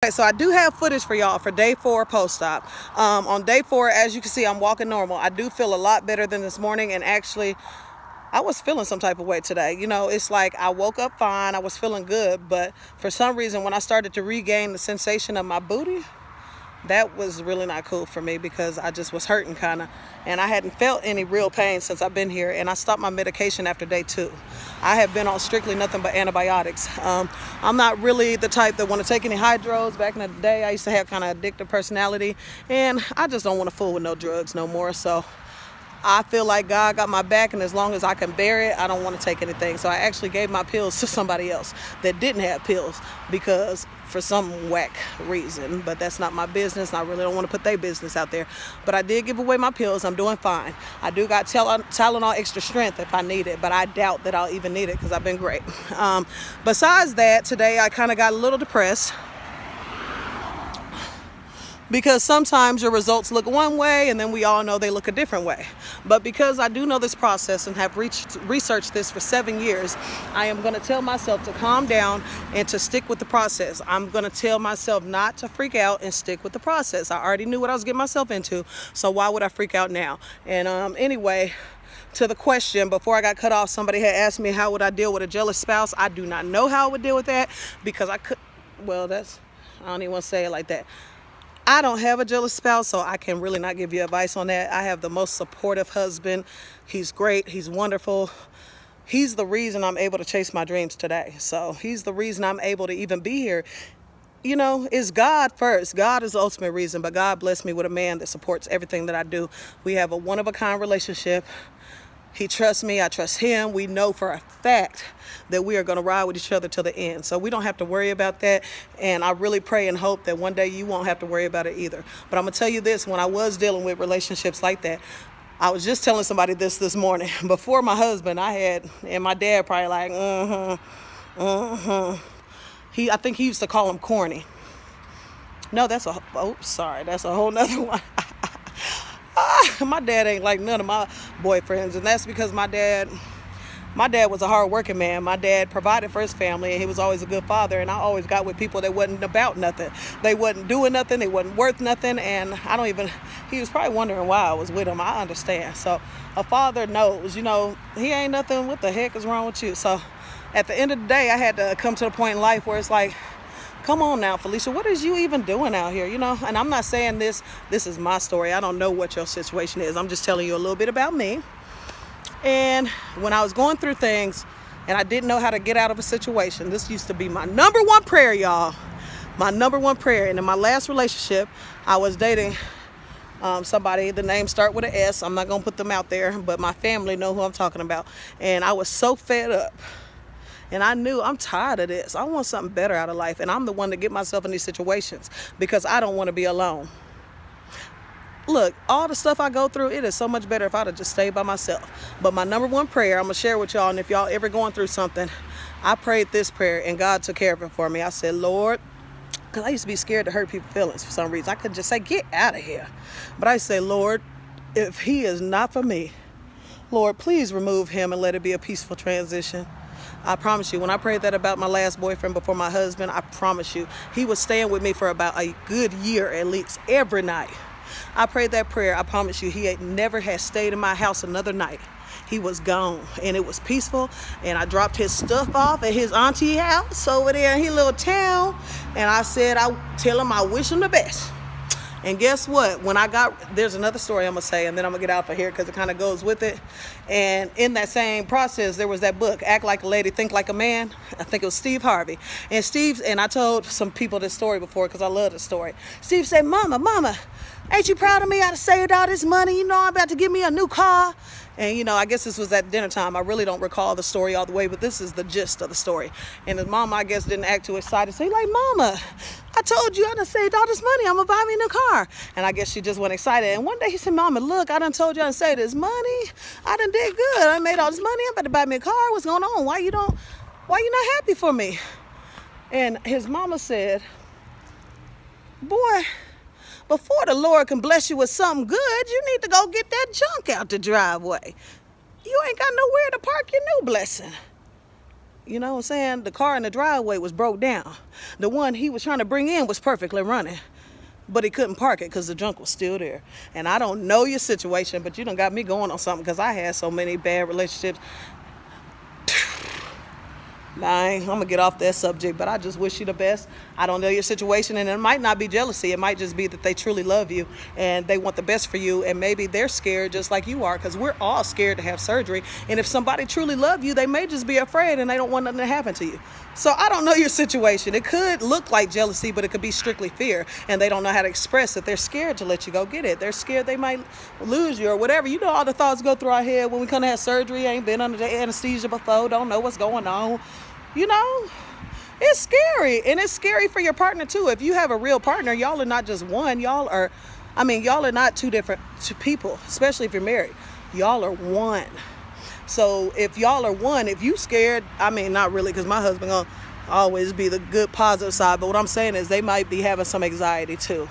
Okay, so I do have footage for y'all for day 4 post-op. On day 4, as you can see, I'm walking normal. I do feel a lot better than this morning, and actually, I was feeling some type of way today. You know, it's like I woke up fine, I was feeling good, but for some reason, when I started to regain the sensation of my booty, that was really not cool for me because I just was hurting kind of, and I hadn't felt any real pain since I've been here, and I stopped my medication after day 2. I have been on strictly nothing but antibiotics. I'm not really the type that want to take any hydros. Back in the day, I used to have kind of addictive personality, and I just don't want to fool with no drugs no more. So I feel like God got my back, and as long as I can bear it, I don't want to take anything. So I actually gave my pills to somebody else that didn't have pills because for some whack reason, but that's not my business. I really don't want to put their business out there. But I did give away my pills. I'm doing fine. I do got Tylenol extra strength if I need it, but I doubt that I'll even need it because I've been great. Besides that, today I kind of got a little depressed, because sometimes your results look one way and then we all know they look a different way. But because I do know this process and have researched this for 7 years, I am going to tell myself to calm down and to stick with the process. I'm going to tell myself not to freak out and stick with the process. I already knew what I was getting myself into, so why would I freak out now? And anyway, to the question, before I got cut off, somebody had asked me how would I deal with a jealous spouse. I do not know how I would deal with that because I don't even want to say it like that. I don't have a jealous spouse, so I can really not give you advice on that. I have the most supportive husband. He's great. He's wonderful. He's the reason I'm able to chase my dreams today. So he's the reason I'm able to even be here. You know, it's God first. God is the ultimate reason, but God blessed me with a man that supports everything that I do. We have a one-of-a-kind relationship. He trusts me, I trust him. We know for a fact that we are going to ride with each other till the end. So we don't have to worry about that. And I really pray and hope that one day you won't have to worry about it either. But I'm going to tell you this, when I was dealing with relationships like that, I was just telling somebody this morning. Before my husband, and my dad probably like, I think he used to call him corny. No, that's a whole nother one. My dad ain't like none of my boyfriends, and that's because my dad was a hard-working man. My dad provided for his family, and he was always a good father, and I always got with people that wasn't about nothing. They wasn't doing nothing. They wasn't worth nothing, and he was probably wondering why I was with him. I understand. So a father knows, he ain't nothing. What the heck is wrong with you? So at the end of the day, I had to come to the point in life where it's like, come on now, Felicia, what is you even doing out here? And I'm not saying this is my story. I don't know what your situation is. I'm just telling you a little bit about me. And when I was going through things and I didn't know how to get out of a situation, this used to be my number one prayer, y'all. My number one prayer. And in my last relationship, I was dating somebody, the name start with an S. I'm not going to put them out there, but my family know who I'm talking about. And I was so fed up. And I knew I'm tired of this. I want something better out of life. And I'm the one to get myself in these situations because I don't want to be alone. Look, all the stuff I go through, it is so much better if I'd have just stayed by myself. But my number one prayer, I'm going to share with y'all, and if y'all ever going through something, I prayed this prayer and God took care of it for me. I said, Lord, because I used to be scared to hurt people's feelings for some reason. I could just say, get out of here. But I say, Lord, if he is not for me, Lord, please remove him and let it be a peaceful transition. I promise you, when I prayed that about my last boyfriend before my husband, I promise you, he was staying with me for about a good year at least, every night. I prayed that prayer. I promise you, he never had stayed in my house another night. He was gone, and it was peaceful, and I dropped his stuff off at his auntie house over there in his little town, and I said, I tell him I wish him the best. And guess what? There's another story I'm going to say, and then I'm going to get out of here because it kind of goes with it. And in that same process, there was that book, Act Like a Lady, Think Like a Man. I think it was Steve Harvey. And I told some people this story before because I love the story. Steve said, Mama, ain't you proud of me? I saved all this money. I'm about to give me a new car. And, I guess this was at dinner time. I really don't recall the story all the way, but this is the gist of the story. And his mama, I guess, didn't act too excited. So he's like, Mama, I told you I done saved all this money. I'm going to buy me a new car. And I guess she just went excited. And one day he said, Mama, look, I done told you I done saved this money. I done did good. I made all this money. I'm about to buy me a car. What's going on? Why you not happy for me? And his mama said, boy, before the Lord can bless you with something good, you need to go get that junk out the driveway. You ain't got nowhere to park your new blessing. You know what I'm saying? The car in the driveway was broke down. The one he was trying to bring in was perfectly running, but he couldn't park it because the junk was still there. And I don't know your situation, but you done got me going on something because I had so many bad relationships. I'm gonna get off that subject, but I just wish you the best. I don't know your situation, and it might not be jealousy. It might just be that they truly love you and they want the best for you, and maybe they're scared just like you are, because we're all scared to have surgery. And if somebody truly loves you, they may just be afraid and they don't want nothing to happen to you. So I don't know your situation. It could look like jealousy, but it could be strictly fear, and they don't know how to express it. They're scared to let you go get it. They're scared they might lose you or whatever. You know, all the thoughts go through our head when we come to have surgery. Ain't been under the anesthesia before, don't know what's going on. You know, it's scary, and it's scary for your partner too. If you have a real partner, y'all are not just one. Y'all are not two different people, especially if you're married. Y'all are one. So if y'all are one, if you scared, not really, because my husband gonna always be the good positive side. But what I'm saying is they might be having some anxiety too,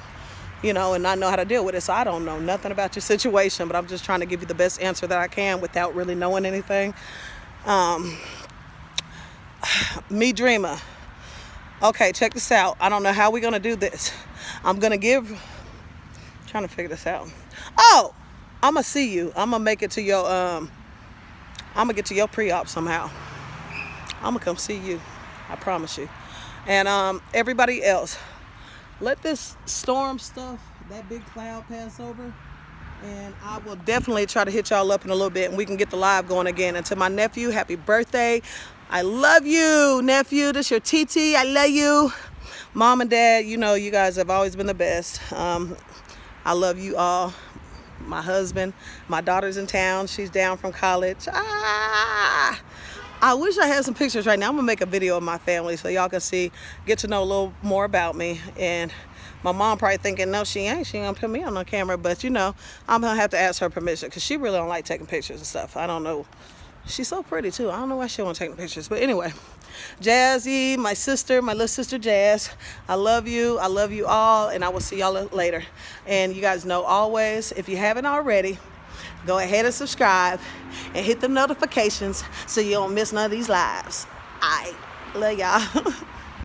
you know, and not know how to deal with it. So I don't know nothing about your situation, but I'm just trying to give you the best answer that I can without really knowing anything. Me Dreamer. Okay, check this out. I don't know how we're gonna do this. I'm trying to figure this out. Oh, I'm gonna see you. I'm gonna make it to your I'm gonna get to your pre-op somehow. I'm gonna come see you, I promise you. And everybody else, let this storm stuff, that big cloud, pass over, and I will definitely try to hit y'all up in a little bit and we can get the live going again. And to my nephew, happy birthday. I love you, nephew. This your TT. I love you. Mom and Dad, you know, you guys have always been the best. I love you all. My husband, my daughter's in town. She's down from college. I wish I had some pictures right now. I'm going to make a video of my family so y'all can get to know a little more about me. And my mom probably thinking, no, she ain't. She ain't going to put me on the camera. But, you know, I'm going to have to ask her permission because she really don't like taking pictures and stuff. I don't know. She's so pretty too. I don't know why she won't take the pictures. But anyway, Jazzy, my sister, my little sister Jazz, I love you. I love you all. And I will see y'all later. And you guys know always, if you haven't already, go ahead and subscribe and hit the notifications so you don't miss none of these lives. I love y'all.